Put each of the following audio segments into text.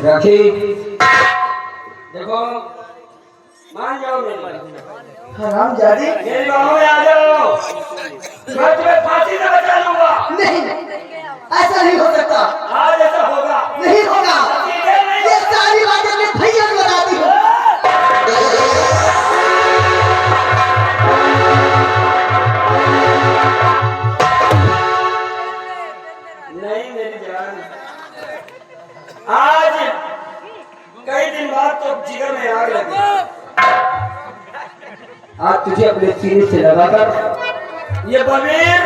राखी देखो मान जाओ मेरी हराम जादे मेरी बाहों में आ जाओ। मैं तुम्हें फांसी से बचा लूंगा। नहीं, ऐसा नहीं हो सकता। आज ऐसा होगा। नहीं होगा। ये सारी बातें मैं भैया को बताती हूँ। नहीं मेरी जान, आज कई दिन बाद तो जिगर में आग लगी। आज तुझे अपने सीने से लगाकर ये बबीर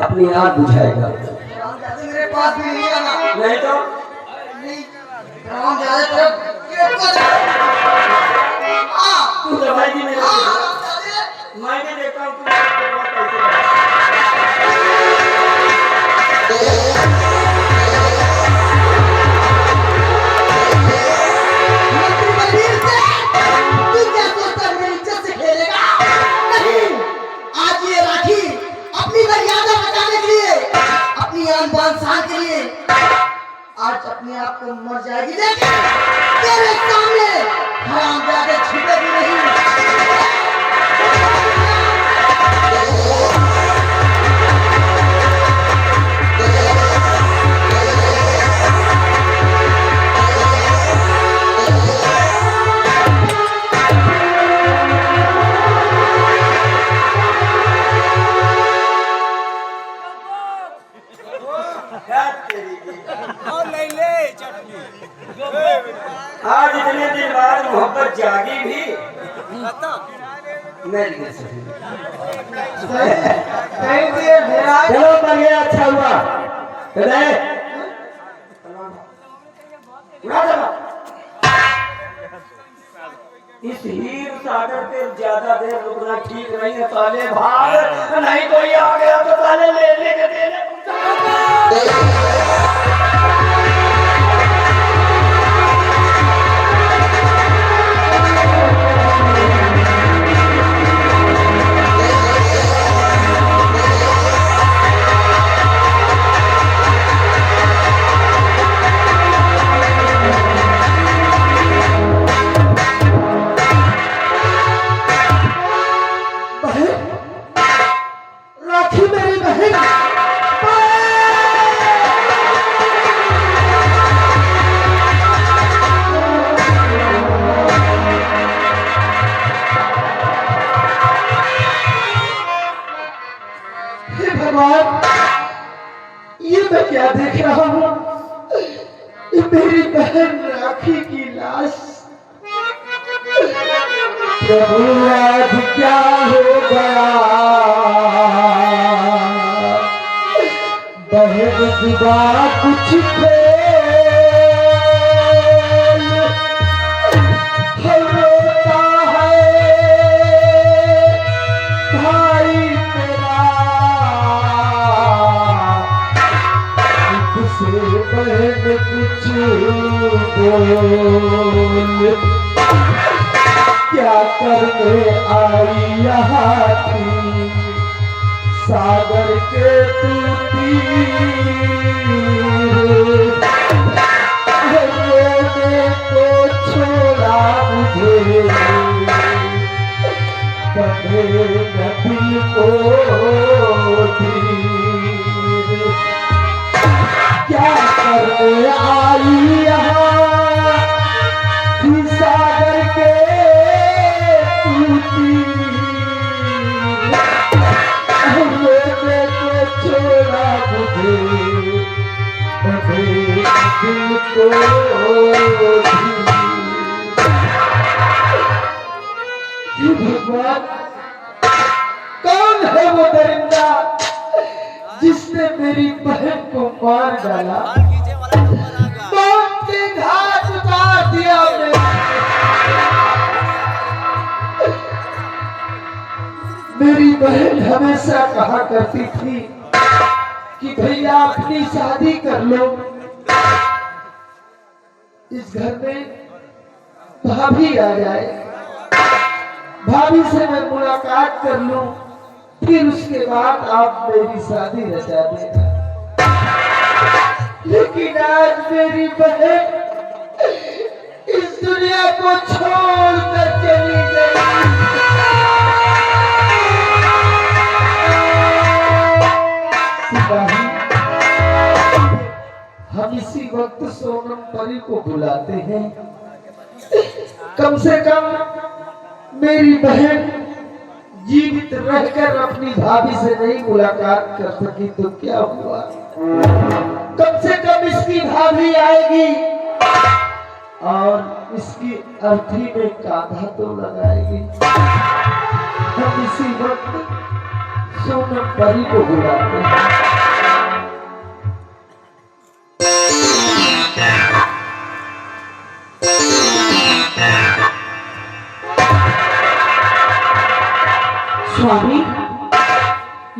अपनी आग बुझाएगा। हराम जादे मेरे पास भी नहीं आना। नहीं तो नहीं, हराम जादे तरफ गेट को तू दबाएगी मेरे को। हराम जादे मैं भी देखता हूँ तू कैसे आज अपने आप को मर जाएगी, लेकिन तेरे सामने हरामजादे छुपेगी नहीं। आज इतने दिन बाद मोहब्बत जागी भी नहीं दे सकी। चलो मर गया, अच्छा हुआ। इस हीर सागर पे ज्यादा देर रुकना ठीक नहीं है। ताले भाग, नहीं कोई आ गया तो ताले ले लेके देने। राखी मेरी बहन, हे भगवान, ये मैं क्या देख रहा हूँ? ये मेरी बहन राखी की लाश। प्रभु आज क्या हो गया? बहन जुबा कुछ होता है भाई तेरा, से बहन कुछ बोल। क्या करने आई यहाँ थी सागर के तू तीर, को छोड़ा मुझे कभी नदी को तीर। क्या करने आई यहाँ थी सागर के तू तीर, छोड़ा मुझे कभी दिल को भगवान, कौन है वो दरिंदा जिसने मेरी बहन को मार डाला, मौत के घाट उतार दिया। मेरी बहन हमेशा कहा करती थी कि भैया अपनी शादी कर लो, इस घर में भाभी आ जाए, भाभी से मैं मुलाकात कर लूं, फिर उसके बाद आप मेरी शादी रचा देना। लेकिन आज मेरी बहन इस दुनिया को छोड़कर चली गई। सिपाही, हम इसी वक्त सोनम परी को बुलाते हैं। कम से कम मेरी बहन जीवित रहकर अपनी भाभी से नहीं मुलाकात कर सकी तो क्या हुआ, कम से कम इसकी भाभी आएगी और इसकी अर्थी में कांधा तो लगाएगी। हम इसी वक्त सोनम परी को बुलाते हैं। स्वामी,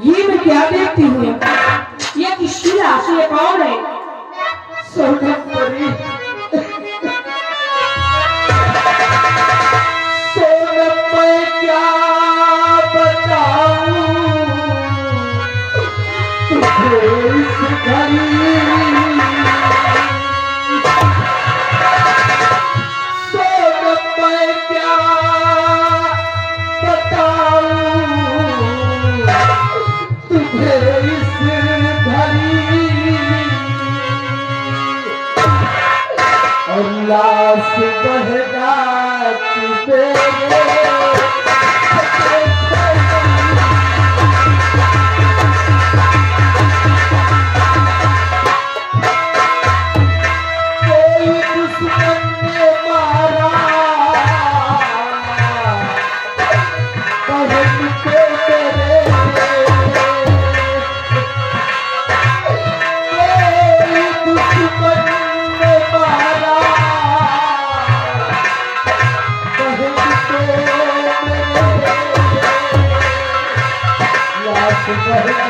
ये मैं क्या देखती हूँ? ये किसकी लाश है? कौन है? सोनम परी, सोनम मैं क्या बताऊं तुझे इस घड़ी, सोनम मैं क्या बताऊं तुझे इस घड़ी, और लाश बहना तुझे कोई दुश्मन ने मारा बहन को तेरे, कोई दुश्मन ने मारा बहन को मेरे, लाश बहना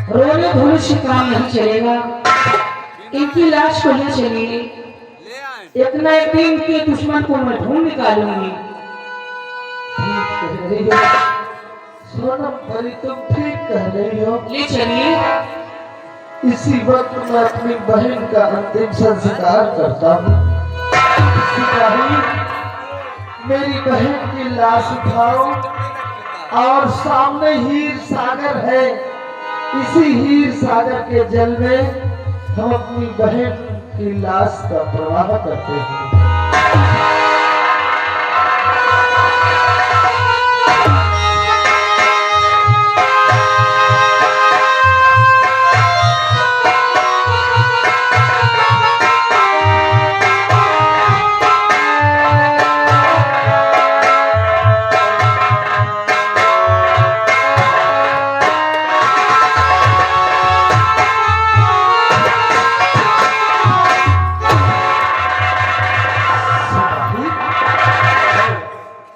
रोने धोने से काम नहीं चलेगा। इनकी लाश को ले चलिए, एक न एक दिन के दुश्मन को मैं ढूंढ निकालूंगी। ठीक कह रही हो सोनम परी, तुम ठीक कह रही हो। ले चलिए। इसी वक्त मैं अपनी बहन का अंतिम संस्कार करता हूँ। सिपाही, मेरी बहन की लाश उठाओ और सामने हीर सागर है, इसी हीर सागर के जल में हम अपनी बहन की लाश का प्रवाह करते हैं।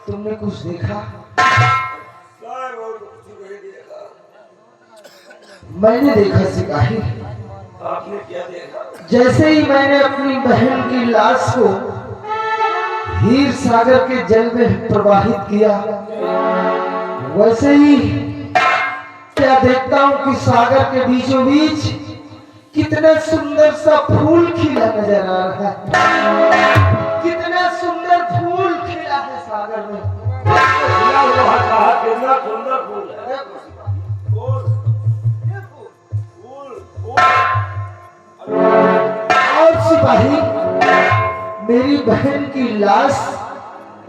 तुमने कुछ देखा? मैंने देखा सिपाही। आपने क्या देखा? जैसे ही मैंने अपनी बहन की लाश को हीर सागर के जल में प्रवाहित किया, वैसे ही क्या देखता हूँ कि सागर के बीचों बीच कितना सुंदर सा फूल खिला नजर आ रहा है। कितना सुंदर फूल खिला है सागर में। कितना सुंदर फूल है। और सिपाही, मेरी बहन की लाश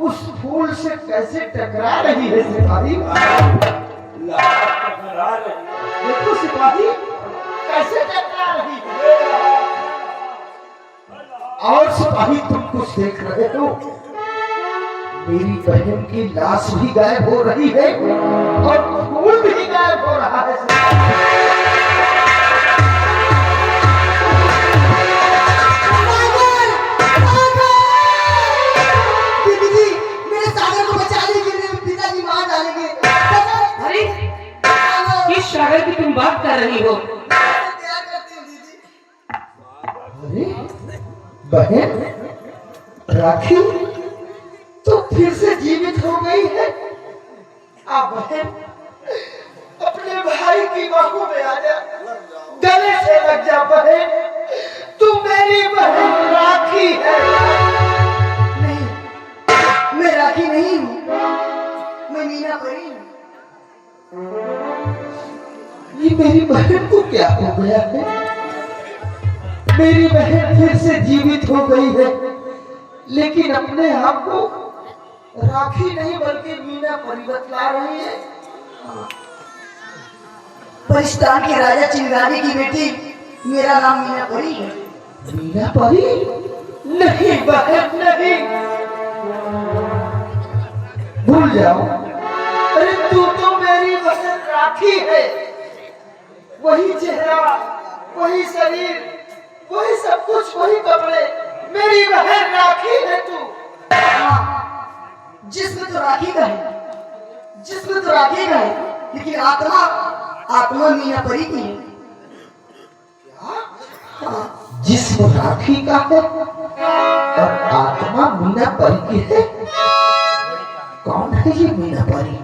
उस फूल से कैसे टकरा रही है सिपाही? देखो सिपाही, कैसे टकरा रही है। और सिपाही, तुम कुछ देख रहे हो? मेरी बहन की लाश भी गायब हो रही है और फूल भी गायब हो रहा है। अरे, किस सागर की तुम बात कर रही बहन राखी तो फिर से जीवित हो गई है। आप बहन अपने भाई की बाहों में आ जा, गले से लग जा बहन, तू मेरी बहन राखी है। नहीं, मैं राखी नहीं हूँ, मैं मीना परी हूँ। ये मेरी बहन को क्या हो गया है? मेरी बहन फिर से जीवित हो गई है, लेकिन अपने आप को राखी नहीं बल्कि मीना परी बतला रही है। परिस्तान के राजा चिंगारी की बेटी, मेरा नाम मीना परी है। मीना परी? नहीं बहन नहीं, भूल जाओ। अरे तू तो मेरी बहन राखी है। वही चेहरा, वही शरीर, वही सब कुछ, वही कपड़े, मेरी बहन राखी है तू। हाँ, जिस्म तो राखी का है, जिस्म तो राखी का है, लेकिन आत्मा मीना परी की है। जिस्म राखी का है और आत्मा मीना परी की है। कौन है ये मीना परी?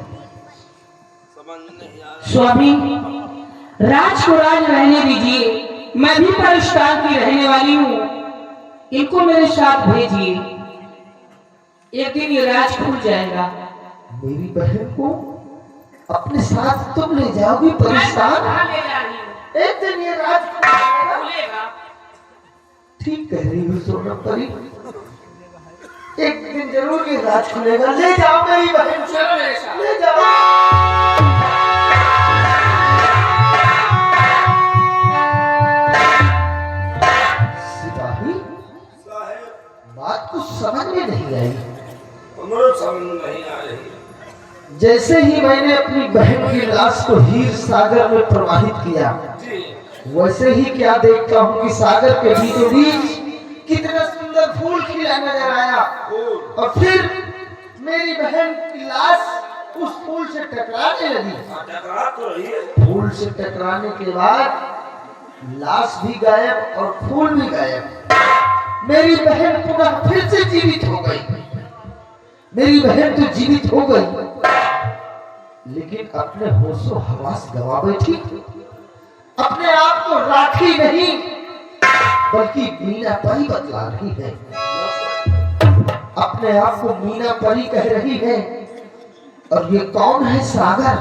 स्वामी, राज को राज रहने दीजिए, मैं भी परिस्तान की रहने वाली हूँ, इनको मेरे साथ भेजिए, एक दिन ये राज खुल जाएगा। मेरी बहन को अपने साथ तुम ले जाओगी परिस्तान? एक दिन ये राज खुलेगा। ठीक कह रही हो सोना परी, एक दिन जरूर ये राज खुलेगा। ले जाओ मेरी बहन, चलो मेरे साथ। ले जाओ। सिपाही, बात कुछ समझ में नहीं आई। समझ नहीं आ रही। जैसे ही मैंने अपनी बहन की लाश को हीर सागर में प्रवाहित किया, वैसे ही क्या देखता हूँ कि सागर के बीचों बीच कितना सुंदर फूल खिला नजर आया, और फिर मेरी बहन की लाश उस फूल से टकराने लगी। टकरा तो रही है। फूल से टकराने के बाद लाश भी गायब और फूल भी गायब। मेरी बहन पुनः फिर से जीवित हो गई। मेरी बहन तो जीवित हो गई, लेकिन अपने होशो हवास गवा बैठी। अपने आप को राखी नहीं बल्कि मीना परी बतला रही है। अपने आप को मीना परी कह रही है। और ये कौन है सागर,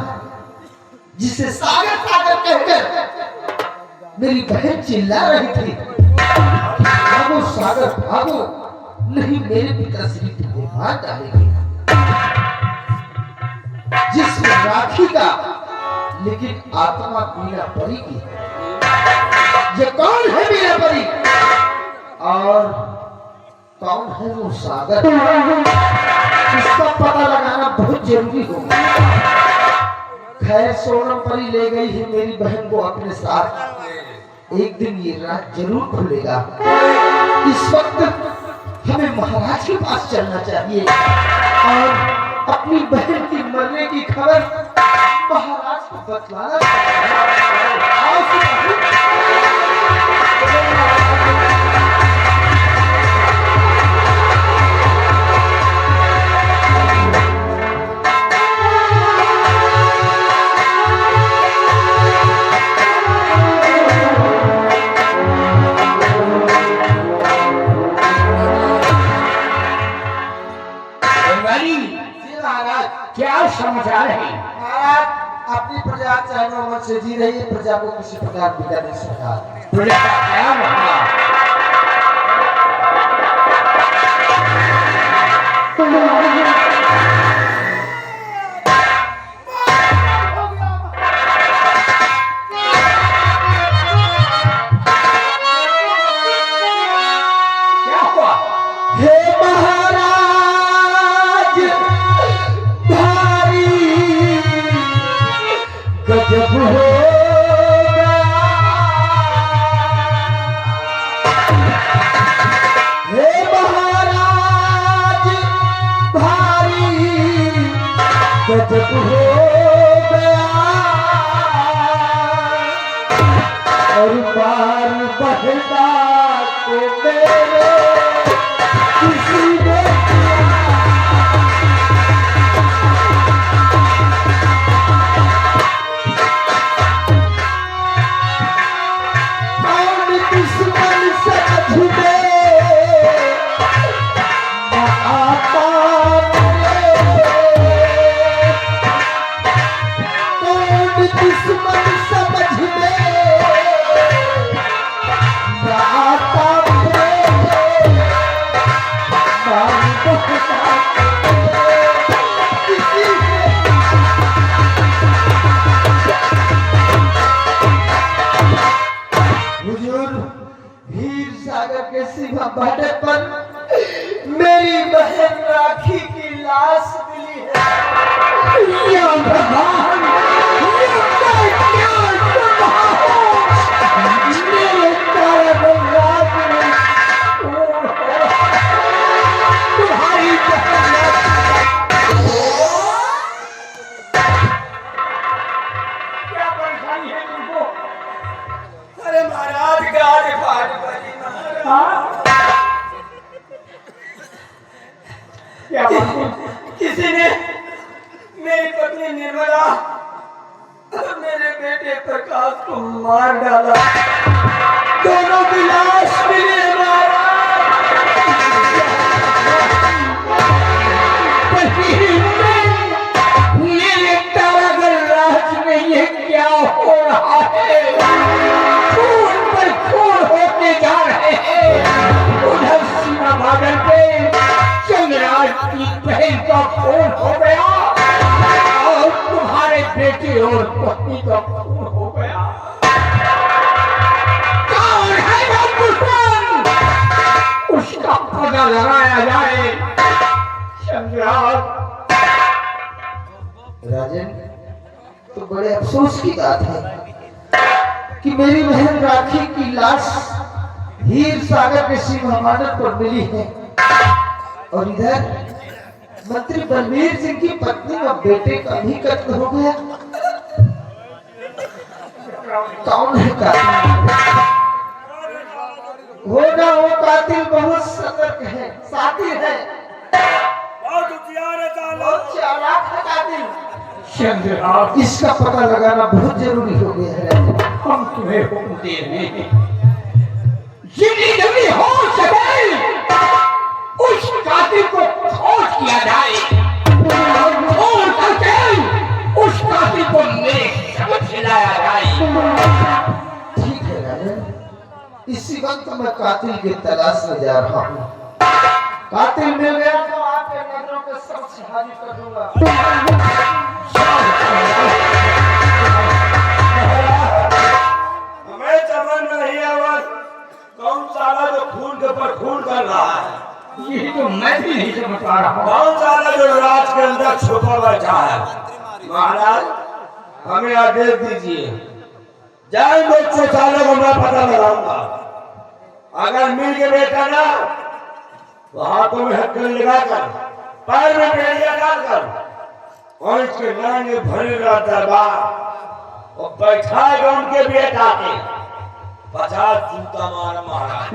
जिसे सागर सागर कहकर मेरी बहन चिल्ला रही थी? भागो सागर भागो, नहीं मेरे पिताश्री तुम्हें मार डालेंगे। जिस राखी का, लेकिन आत्मा मीना परी की है। ये कौन है मीना परी और कौन है वो सागर? इसका पता लगाना बहुत जरूरी होगा। खैर सोनम परी ले गई है मेरी बहन को अपने साथ। एक दिन ये रात जरूर खुलेगा। इस वक्त हमें महाराज के पास चलना चाहिए और अपनी बहन की मरने की खबर महाराज को बतलाना चाहिए। आओ सिपाही। क्या समाचार है? महाराज अपनी प्रजा चाहे मोहम्मद से जी रही है, प्रजा को किसी प्रकार बिगाड़ नहीं सकता। प्रजा का क्या मामला? क्या हुआ? हे महाराज गजब होगा। हे महाराज भारी गजब हो गया, और पार बहना को मेरे दुश्मन समझ में न आता कौन दुश्मन समझ में न आता हुजूर हीर सागर के सीमा बाटे पर मेरी बहन राखी की लाश मिली है। या भगवान, मेरे कारण रात में तुम्हारी क्या परेशानी है तुमको? अरे महाराज गाज फाट बजी महाराज। क्या बात है? किसी ने मेरी पत्नी निर्मला और मेरे बेटे प्रकाश को मार डाला। दोनों की लाश मिली है मेरे तारागढ़ राज में ये क्या हो रहा है? खून पर खून होते जा रहे हैं। उधर सीमा भागल पे चंद्रराज की बहन का खून हो गया और तुम्हारे बेटे और पत्नी का खून हो गया। कौन है वो दुश्मन? उसका पता लगाया जाए। चंद्रराज, राजन, तो बड़े अफसोस की बात है कि मेरी बहन राखी की लाश हीर सागर के शिव हमानत पर मिली है और इधर मंत्री बलवीर सिंह की पत्नी और बेटे का भी कत्ल हो गया। कौन है कातिल? होगा वो कातिल बहुत सतर्क है, सातिर है, बहुत होशियार है साला। बहुत चालाक है कातिल। चंद्रराज, इसका पता लगाना बहुत जरूरी हो गया है। हम तुम्हें हुक्म दे रहे हैं, जितनी जल्दी हो सके उस कातिल को खोज किया जाए और खोज करके उस कातिल को मेरे समझ लाया जाए। ठीक है राजन, इसी वक्त मैं कातिल की तलाश में जा रहा हूँ। कातिल मिल गया तो आपके नजरों के समक्ष हाजिर कर दूंगा। हमें समझ नहीं आवा कौन साला जो खून के ऊपर खून कर रहा है। ये तो मैं भी नहीं समझ पा रहा हूँ। कौन साला जो राज के अंदर छुपा बैठा है। महाराज, हमें आदेश दीजिए, जाए बच्चों सालों को मैं पता लगाऊंगा। अगर मिल के बेटा ना तो हाथों में हथकड़ी लगाकर पैर में बेड़िया डालकर और इसके नांगे भरे दरबार और बैठाएगा उनके बेटा के 50 जूता मार महाराज।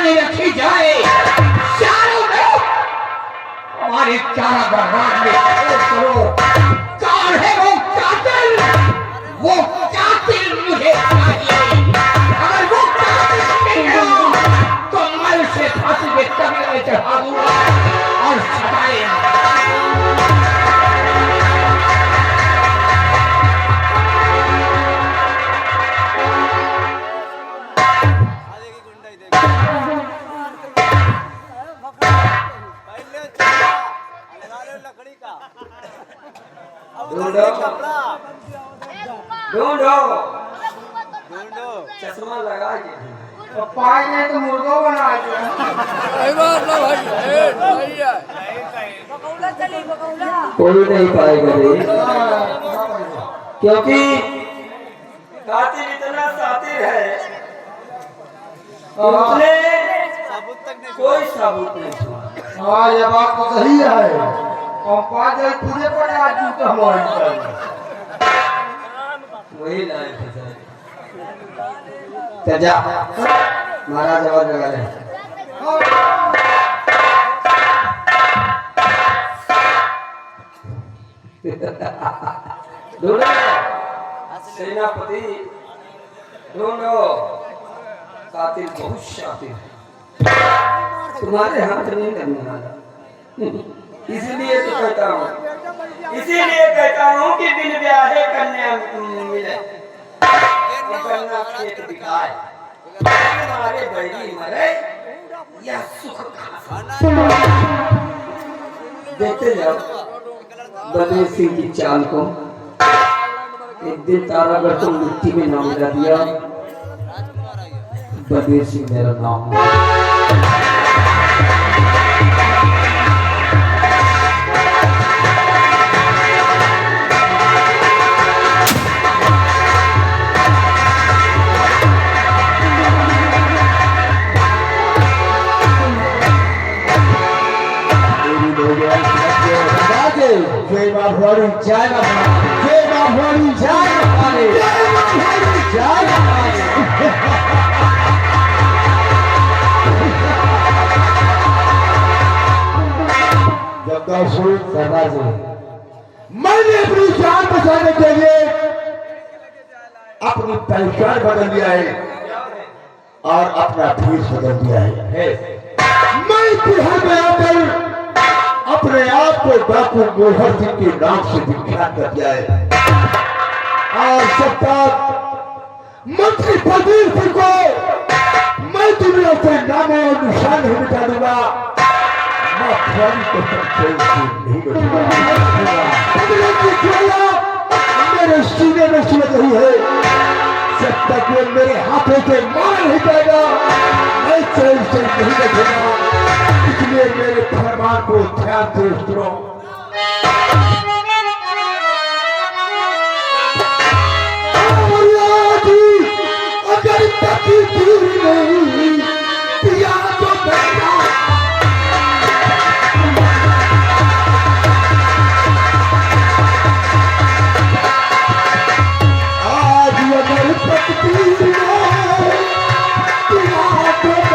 रखी जाए चारों तरफ हमारे चारा बर्बाद में करो। कौन है वो कातिल? वो कातिल मुझे चाहिए। अगर वो कातिल मिलेगा तो मैं उसे फांसी के तख्ते में चढ़ा दूंगा और सताएगा। ढूंढो चश्मा लगा के पाए नहीं तो मुर्गो बना के। कोई नहीं पाएगा रे, क्योंकि कातिल इतना सातिर है उसने कोई सबूत नहीं छोड़ा। हाँ, ये बात तो सही है। और 5 जन पूरे पड़े आज तो हमारे वही लायक है। जा महाराज आवाज लगा रहे ढूंढो सेनापति ढूंढो कातिल बहुत शातिर तुम्हारे हाथ नहीं लगने वाला इसीलिए तो कहता हूँ कि बिन ब्याहे कन्या मिले कन्या खेत दिखाए तुम्हारे बैरी मरे या सुख देखते जाओ बलदेव सिंह की चाल को एक दिन तारागढ़ को मिट्टी में नाम मिला दिया बलदेव सिंह मेरा नाम जय मां भवानी जय मां भवानी जय मां भवानी जय मां भवानी जय मां भवानी जब दर्शन सरदार जी मैंने अपनी जान बचाने के लिए अपनी पहचान बदल दिया है और अपना भेष बदल दिया है मैं बिहार में आकर अपने आप को डाकू गोहर सिंह के नाम से विख्यात कर दिया है और सरकार मंत्री बलबीर सिंह को मैं दुनिया से नामो निशान नहीं मिटा दूंगा मैं फौरी को नहीं बचूंगा मेरे सीने में सुलग रही है जब तक वो मेरे हाथों से मार नहीं जाएगा मैं चैन से नहीं बचूंगा इसलिए मेरे फरमान को ध्यान से सुनो अगर पति दूर नहीं पिया तो बचना आज अगर पति दूर नहीं पिया तो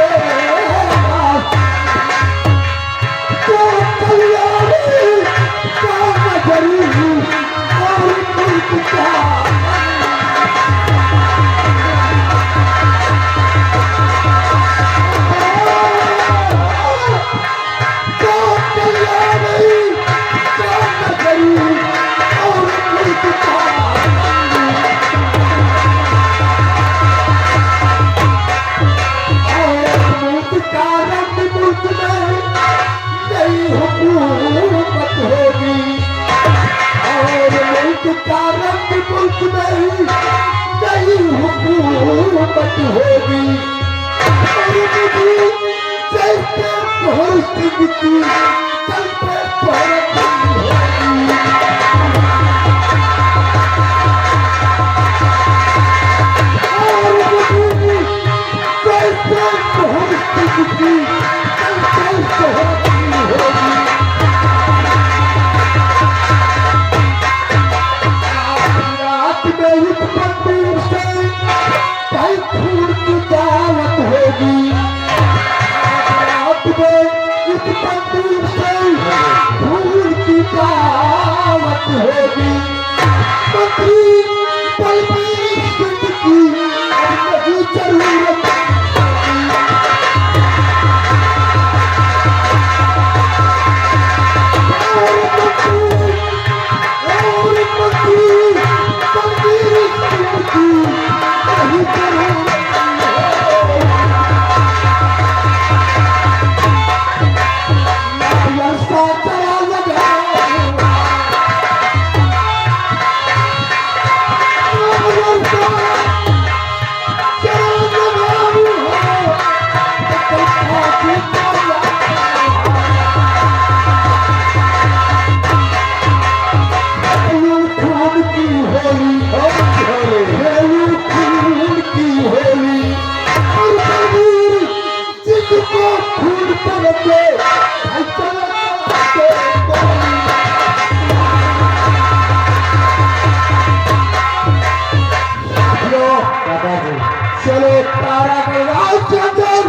चलो खड़ा कर गांव के अंदर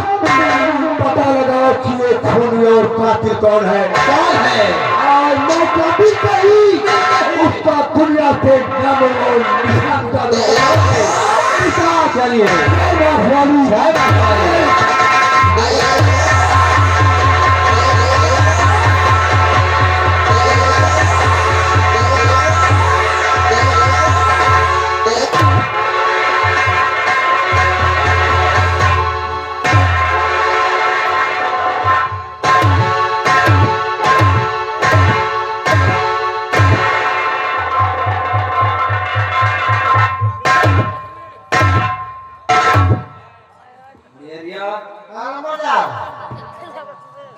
पता लगाओ कि ये खूनी और कातिल कौन है। और मैं कभी कहीं उसका दुनिया से नाम और निशान कर चलिए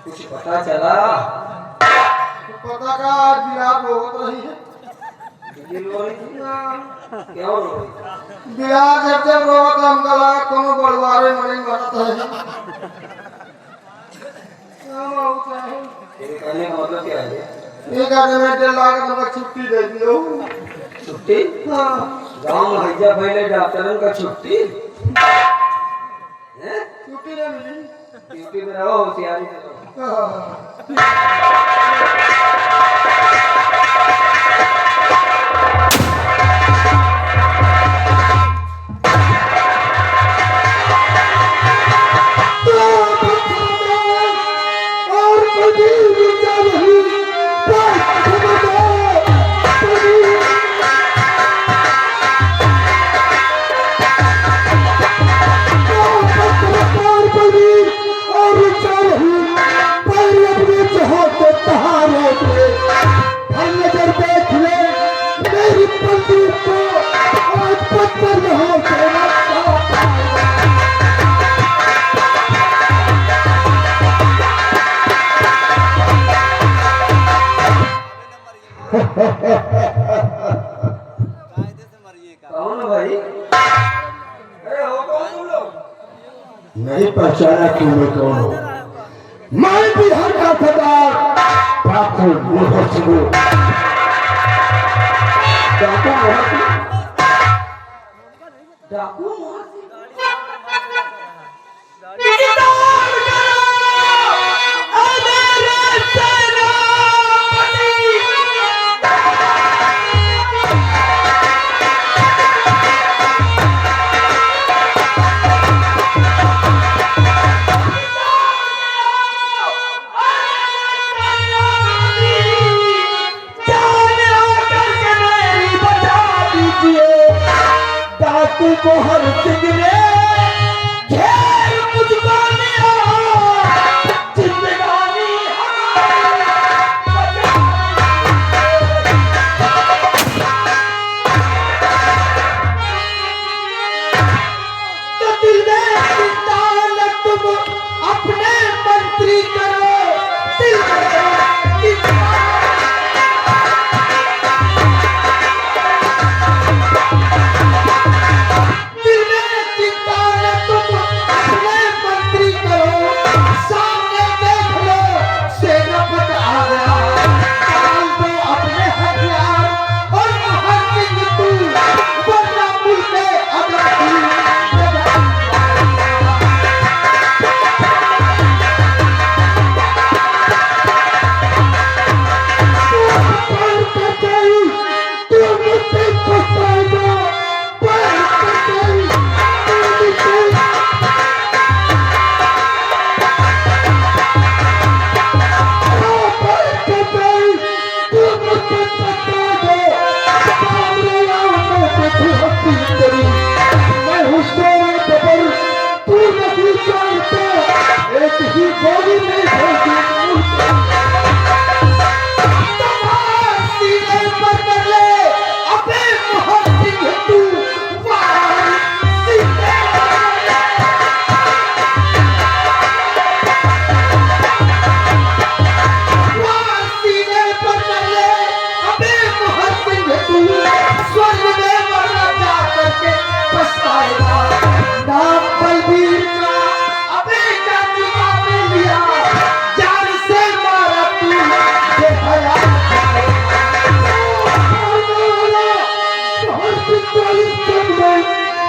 कुछ पता चला? पता का दिया बहुत रही है। दिल रो रही थी ना? क्यों रो रही? दिया जब रोवत हम गला कोनो बड़वारे मरे मरत है। तेरे कहने का मतलब क्या है? एक आदमी में 1.5 लाख रुपए छुट्टी दे दियो। छुट्टी? गांव में हैजा पहले डॉक्टरन का छुट्टी हैं? छुट्टी नहीं मिली। ड्यूटी में रहो, होशियारी से रहो। कौन हो भाई? अरे हो कौन तुम लोग? नहीं पहचाना कि मैं कौन हूँ? मैं बिहार का सरदार डाकू मोहन सिंह। डाकू मोहन सिंह? डाकू मोहन सिंह? मोहन सिंह ने घेर मुझको लिया, जिंदगानी तो दिल में चिंता न तुम अपने मंत्री करो, दिल में चिंता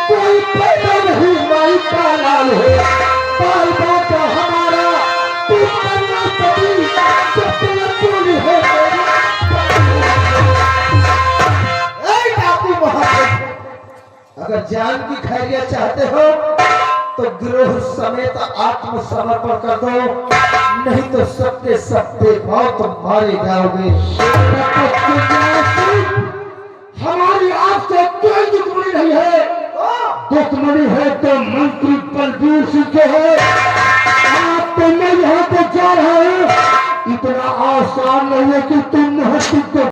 कोई पैदा नहीं माई का लाल हो, बाल बाका हमारा तू करना कभी सत्य पूरी हो। ऐ डाकू महाशय, अगर जान की खैरियत चाहते हो तो गिरोह समेत आत्मसमर्पण कर दो, नहीं तो सबके सब बेमौत मारे जाओगे। हमारी आपसे कोई दुश्मनी नहीं है, दुश्मनी है तो मंत्री बलबीर सिंह के है। आप तो मैं यहाँ पे जा रहा हूँ, इतना आसान नहीं है कि तुम महत्व को